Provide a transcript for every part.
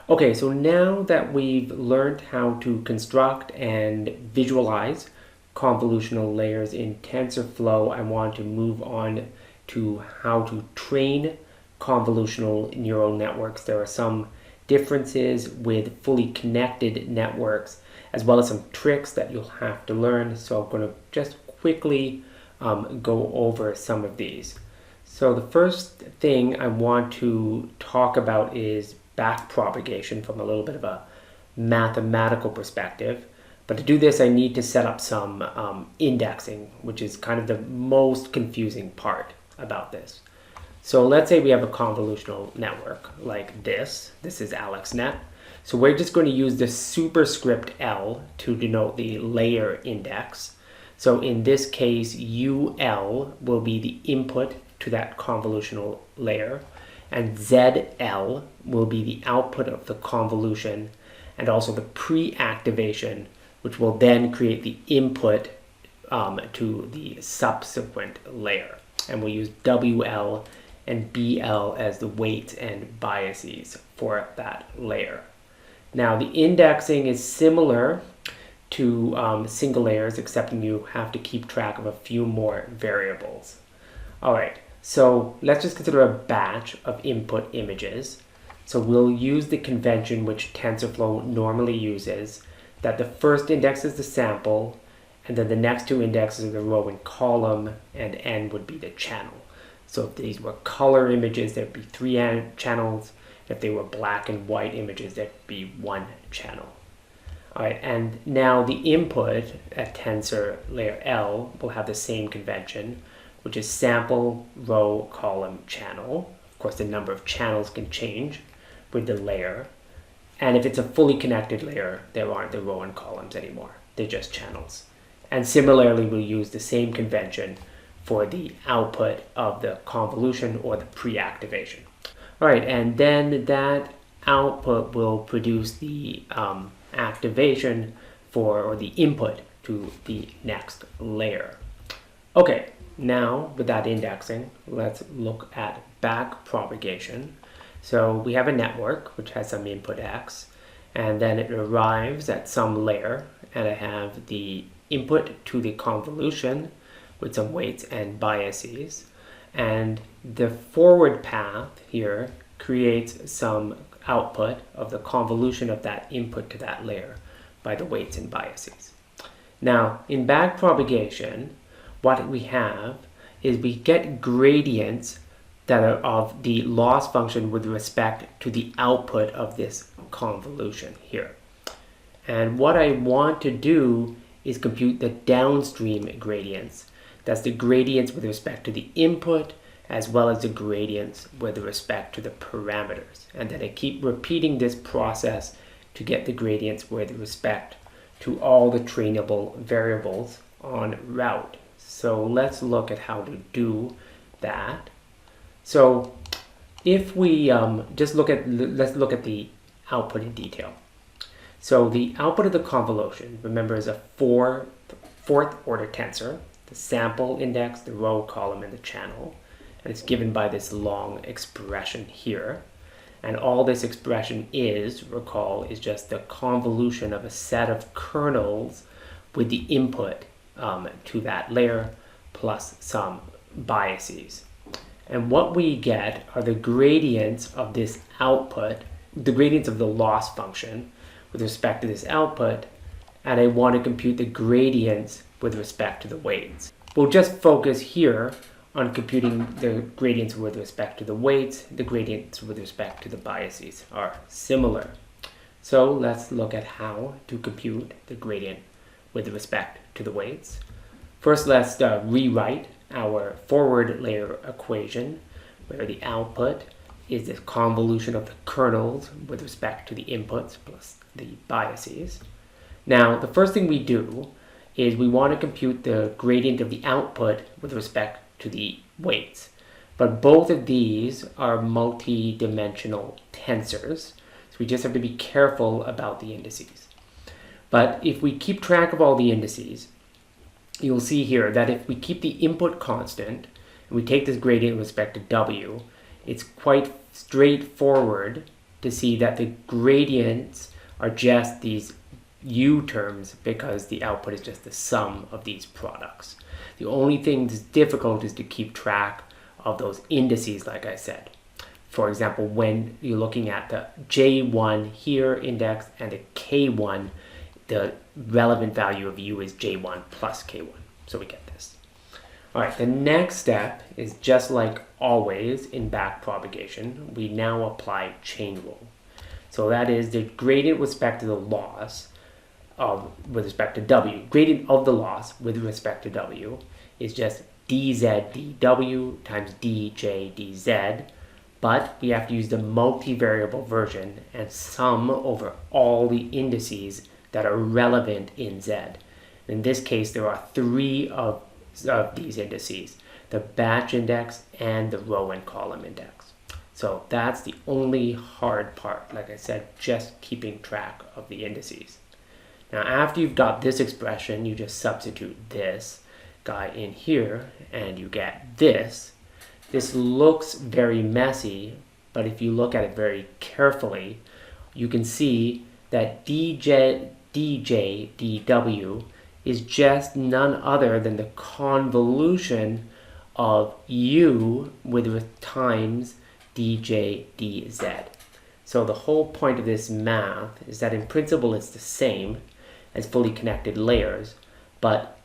Okay, so now that we've learned how to construct and visualize convolutional layers in TensorFlow, I want to move on to how to train convolutional neural networks. There are some differences with fully connected networks, as well as some tricks that you'll have to learn. So I'm going to just quickly go over some of these. So the first thing I want to talk about is backpropagation from a little bit of a mathematical perspective. But to do this, I need to set up some indexing, which is kind of the most confusing part about this. So let's say we have a convolutional network like this. This is AlexNet. So we're just going to use the superscript L to denote the layer index. So in this case, UL will be the input to that convolutional layer, and ZL will be the output of the convolution, and also the pre-activation, which will then create the input to the subsequent layer. And we'll use WL and BL as the weights and biases for that layer. Now the indexing is similar to single layers, except you have to keep track of a few more variables. All right, so let's just consider a batch of input images. So we'll use the convention which TensorFlow normally uses, that the first index is the sample, and then the next two indexes are the row and column, and N would be the channel. So if these were color images, there'd be 3 channels. If they were black and white images, there'd be 1 channel. All right, and now the input at tensor layer L will have the same convention, which is sample, row, column, channel. Of course, the number of channels can change with the layer. And if it's a fully connected layer, there aren't the row and columns anymore. They're just channels. And similarly, we'll use the same convention for the output of the convolution or the pre-activation. All right, and then that output will produce the activation for, or the input to the next layer. Okay, now with that indexing, let's look at backpropagation. So we have a network which has some input X, and then it arrives at some layer, and I have the input to the convolution with some weights and biases, and the forward path here creates some output of the convolution of that input to that layer by the weights and biases. Now in backpropagation, what we have is we get gradients that are of the loss function with respect to the output of this convolution here. And what I want to do is compute the downstream gradients. That's the gradients with respect to the input, as well as the gradients with respect to the parameters. And then I keep repeating this process to get the gradients with respect to all the trainable variables on route. So let's look at how to do that. So if we let's look at the output in detail. So the output of the convolution, remember, is a fourth order tensor, the sample index, the row, column, and the channel. And it's given by this long expression here. And all this expression is, recall, is just the convolution of a set of kernels with the input to that layer plus some biases. And what we get are the gradients of this output, the gradients of the loss function with respect to this output, and I want to compute the gradients with respect to the weights. We'll just focus here on computing the gradients with respect to the weights. The gradients with respect to the biases are similar. So let's look at how to compute the gradient with respect to the weights. First, let's rewrite our forward layer equation, where the output is this convolution of the kernels with respect to the inputs plus the biases. Now, the first thing we do is we want to compute the gradient of the output with respect to the weights. But both of these are multi-dimensional tensors, so we just have to be careful about the indices. But if we keep track of all the indices, you'll see here that if we keep the input constant and we take this gradient with respect to W, it's quite straightforward to see that the gradients are just these U terms because the output is just the sum of these products. The only thing that's difficult is to keep track of those indices, like I said. For example, when you're looking at the J1 here index and the K1, the relevant value of U is J1 plus K1. So we get this. All right, the next step is just like always in backpropagation, we now apply chain rule. So that is the gradient with respect to the loss with respect to W. Gradient of the loss with respect to W is just dz dW times dj dz, but we have to use the multivariable version and sum over all the indices that are relevant in Z. In this case, there are three of these indices, the batch index and the row and column index. So that's the only hard part, like I said, just keeping track of the indices. Now after you've got this expression, you just substitute this guy in here and you get this. This looks very messy, but if you look at it very carefully, you can see that dj dw is just none other than the convolution of u with times dj dz. So the whole point of this math is that in principle it's the same as fully connected layers, but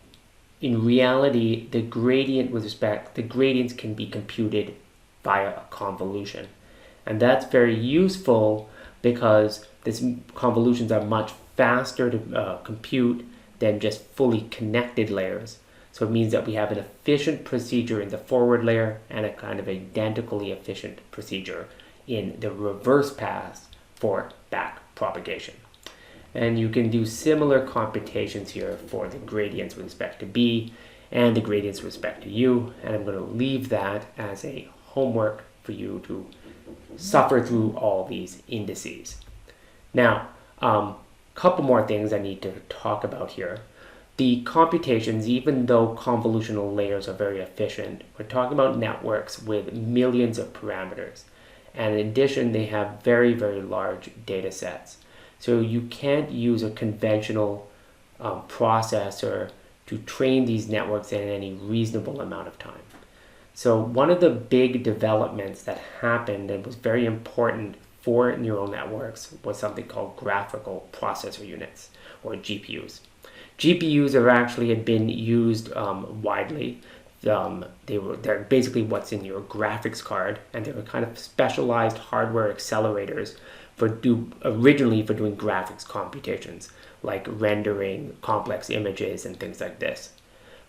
in reality the gradients can be computed via a convolution. And that's very useful because these convolutions are much faster to compute than just fully connected layers. So it means that we have an efficient procedure in the forward layer and a kind of identically efficient procedure in the reverse pass for backpropagation. And you can do similar computations here for the gradients with respect to B and the gradients with respect to U. And I'm going to leave that as a homework for you to suffer through all these indices. Now, a couple more things I need to talk about here. The computations, even though convolutional layers are very efficient, we're talking about networks with millions of parameters. And in addition, they have very, very large data sets. So you can't use a conventional processor to train these networks in any reasonable amount of time. So one of the big developments that happened and was very important for neural networks was something called graphical processor units, or GPUs. GPUs had been used widely. They're basically what's in your graphics card, and they were kind of specialized hardware accelerators originally for doing graphics computations, like rendering complex images and things like this.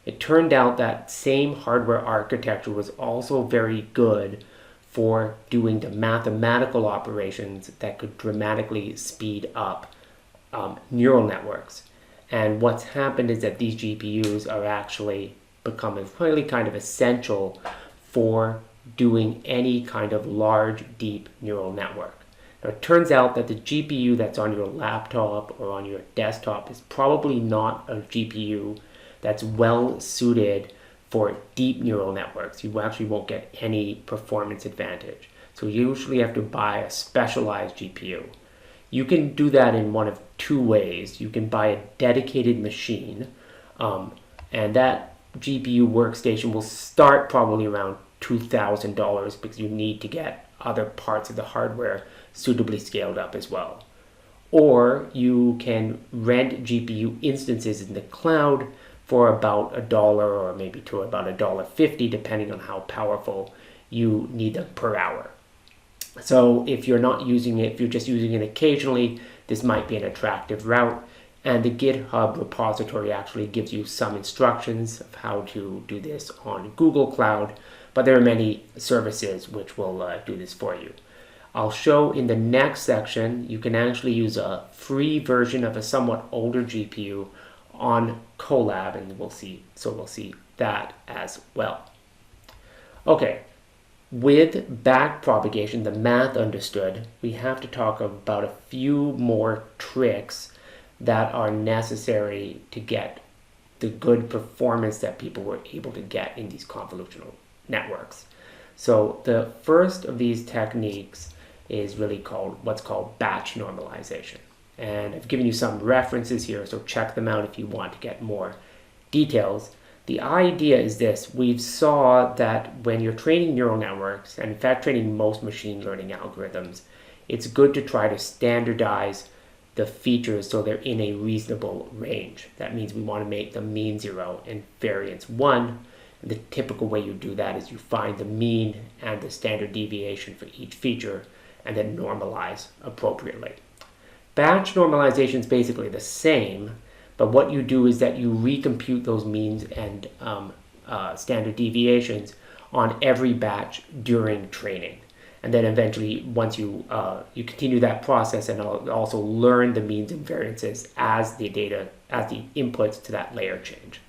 It turned out that same hardware architecture was also very good for doing the mathematical operations that could dramatically speed up neural networks. And what's happened is that these GPUs are actually becoming really kind of essential for doing any kind of large, deep neural network. Now, it turns out that the GPU that's on your laptop or on your desktop is probably not a GPU that's well suited for deep neural networks. You actually won't get any performance advantage. So you usually have to buy a specialized GPU. You can do that in one of two ways. You can buy a dedicated machine, and that GPU workstation will start probably around $2,000 because you need to get other parts of the hardware suitably scaled up as well. Or you can rent GPU instances in the cloud for about $1 or maybe to about $1.50, depending on how powerful you need them per hour. So if you're not using it, if you're just using it occasionally, this might be an attractive route. And the GitHub repository actually gives you some instructions of how to do this on Google Cloud, but there are many services which will do this for you. I'll show in the next section, you can actually use a free version of a somewhat older GPU on Colab, and we'll see that as well. Okay, with backpropagation, the math understood, we have to talk about a few more tricks that are necessary to get the good performance that people were able to get in these convolutional networks. So the first of these techniques is really what's called batch normalization. And I've given you some references here, so check them out if you want to get more details. The idea is this: we saw that when you're training neural networks, and in fact training most machine learning algorithms, it's good to try to standardize the features so they're in a reasonable range. That means we want to make the mean 0 and variance 1. And the typical way you do that is you find the mean and the standard deviation for each feature and then normalize appropriately. Batch normalization is basically the same, but what you do is that you recompute those means and standard deviations on every batch during training. And then eventually, once you continue that process and also learn the means and variances as the inputs to that layer change.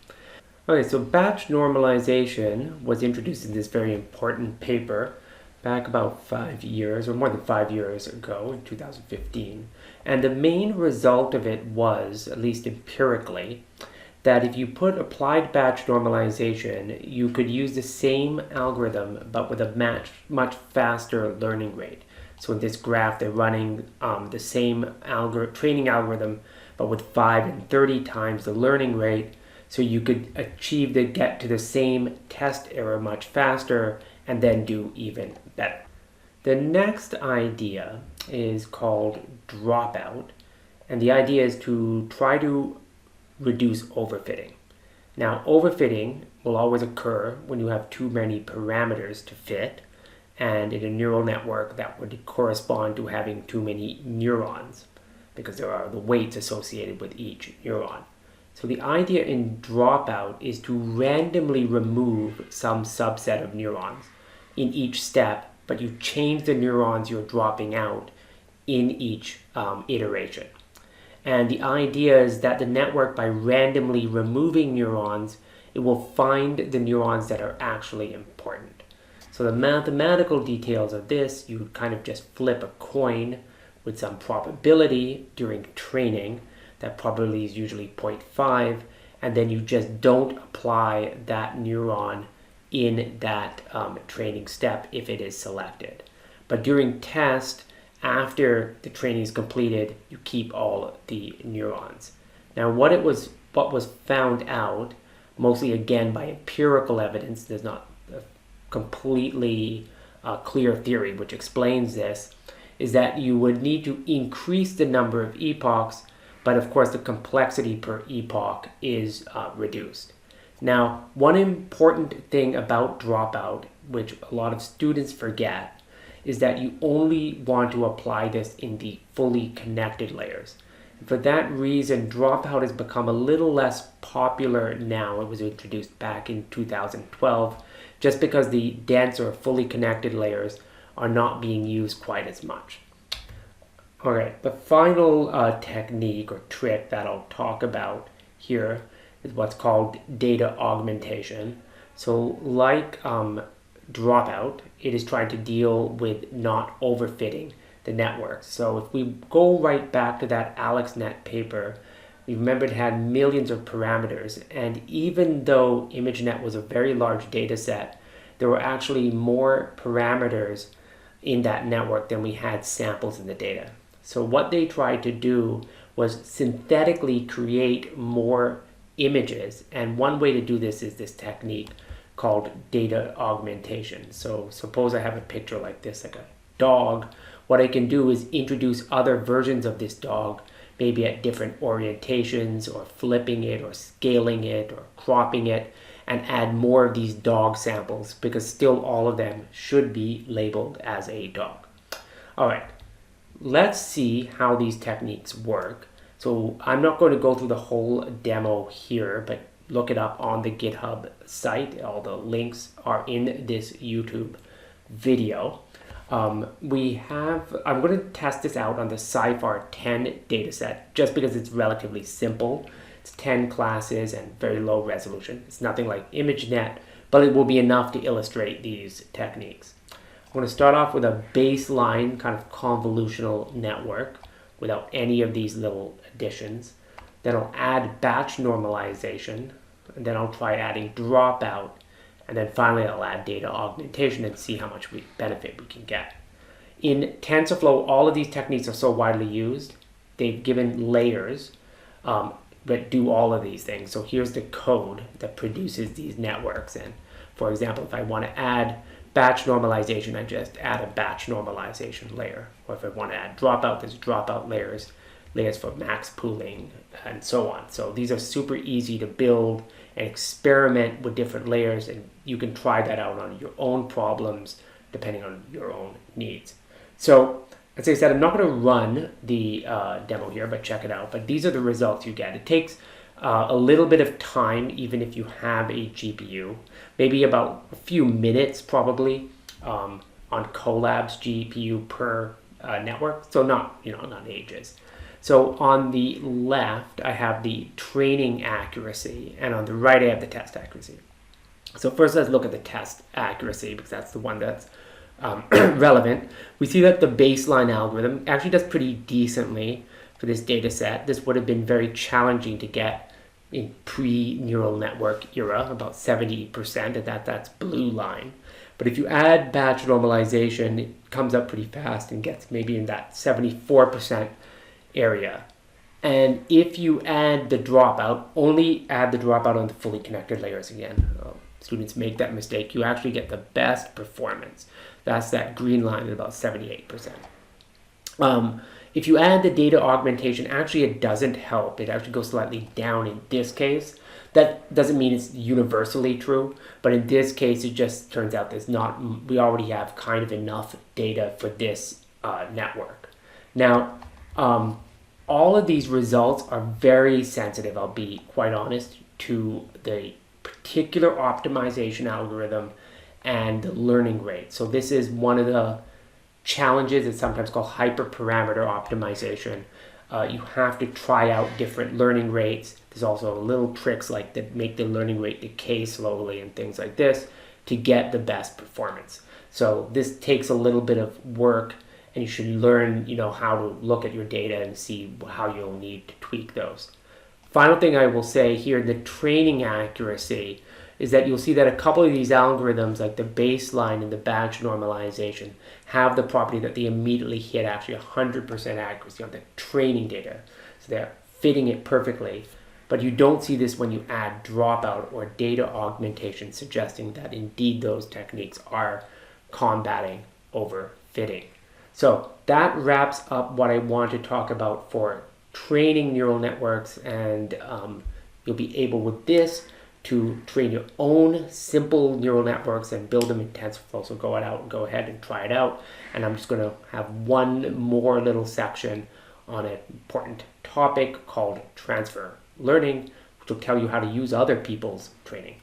Okay, so batch normalization was introduced in this very important paper back about 5 years, or more than 5 years ago, in 2015. And the main result of it was, at least empirically, that if you put applied batch normalization, you could use the same algorithm but with a much faster learning rate. So in this graph, they're running the same training algorithm but with 5 and 30 times the learning rate. So you could get to the same test error much faster and then do even better. The next idea is called dropout, and the idea is to try to reduce overfitting. Now, overfitting will always occur when you have too many parameters to fit, and in a neural network that would correspond to having too many neurons, because there are the weights associated with each neuron. So the idea in dropout is to randomly remove some subset of neurons in each step, but you change the neurons you're dropping out in each iteration. And the idea is that the network, by randomly removing neurons, it will find the neurons that are actually important. So the mathematical details of this, you kind of just flip a coin with some probability during training. That probability is usually 0.5, and then you just don't apply that neuron in that training step if it is selected. But during test, after the training is completed, you keep all the neurons. Now, what was found out, mostly again by empirical evidence, there's not a completely clear theory which explains this, is that you would need to increase the number of epochs, but of course the complexity per epoch is reduced. Now, one important thing about dropout, which a lot of students forget, is that you only want to apply this in the fully connected layers. And for that reason, dropout has become a little less popular now. It was introduced back in 2012, just because the dense or fully connected layers are not being used quite as much. All right, the final technique or trick that I'll talk about here is what's called data augmentation. So like dropout, it is trying to deal with not overfitting the network. So if we go right back to that AlexNet paper, we remember it had millions of parameters, and even though ImageNet was a very large data set, there were actually more parameters in that network than we had samples in the data. So what they tried to do was synthetically create more images, and one way to do this is this technique called data augmentation. So suppose I have a picture like this, like a dog. What I can do is introduce other versions of this dog, maybe at different orientations, or flipping it, or scaling it, or cropping it, and add more of these dog samples, because still all of them should be labeled as a dog. All right, let's see how these techniques work. So I'm not going to go through the whole demo here, but look it up on the GitHub site. All the links are in this YouTube video. I'm going to test this out on the SciFAR 10 dataset, just because it's relatively simple. It's 10 classes and very low resolution. It's nothing like ImageNet, but it will be enough to illustrate these techniques. I'm going to start off with a baseline kind of convolutional network without any of these little additions. Then I'll add batch normalization, and then I'll try adding dropout, and then finally I'll add data augmentation and see how much benefit we can get. in TensorFlow, all of these techniques are so widely used, they've given layers that do all of these things. So here's the code that produces these networks. And for example, if I want to add batch normalization, I just add a batch normalization layer. Or if I want to add dropout, there's dropout layers for max pooling, and so on. So these are super easy to build and experiment with different layers, and you can try that out on your own problems depending on your own needs. So as I said, I'm not going to run the demo here, but check it out. But these are the results you get. It takes a little bit of time, even if you have a GPU, maybe about a few minutes probably on Colab's GPU per network. So not ages. So on the left, I have the training accuracy, and on the right, I have the test accuracy. So first, let's look at the test accuracy, because that's the one that's relevant. We see that the baseline algorithm actually does pretty decently for this data set. This would have been very challenging to get in pre-neural network era, about 70%, and that's blue line. But if you add batch normalization, it comes up pretty fast and gets maybe in that 74% area. And if you add the dropout, only add the dropout on the fully connected layers again. Students make that mistake. You actually get the best performance. That's that green line at about 78%. If you add the data augmentation, actually it doesn't help. It actually goes slightly down in this case. That doesn't mean it's universally true, but in this case, it just turns out we already have kind of enough data for this network. Now, all of these results are very sensitive, I'll be quite honest, to the particular optimization algorithm and the learning rate. So this is one of the challenges. It's sometimes called hyperparameter optimization. You have to try out different learning rates. There's also little tricks like that make the learning rate decay slowly and things like this to get the best performance. So this takes a little bit of work, and you should learn, how to look at your data and see how you'll need to tweak those. Final thing I will say here, the training accuracy, is that you'll see that a couple of these algorithms, like the baseline and the batch normalization, have the property that they immediately hit actually 100% accuracy on the training data. So they're fitting it perfectly. But you don't see this when you add dropout or data augmentation, suggesting that indeed those techniques are combating overfitting. So that wraps up what I want to talk about for training neural networks, and you'll be able with this to train your own simple neural networks and build them in TensorFlow. So go ahead and try it out. And I'm just going to have one more little section on an important topic called transfer learning, which will tell you how to use other people's training.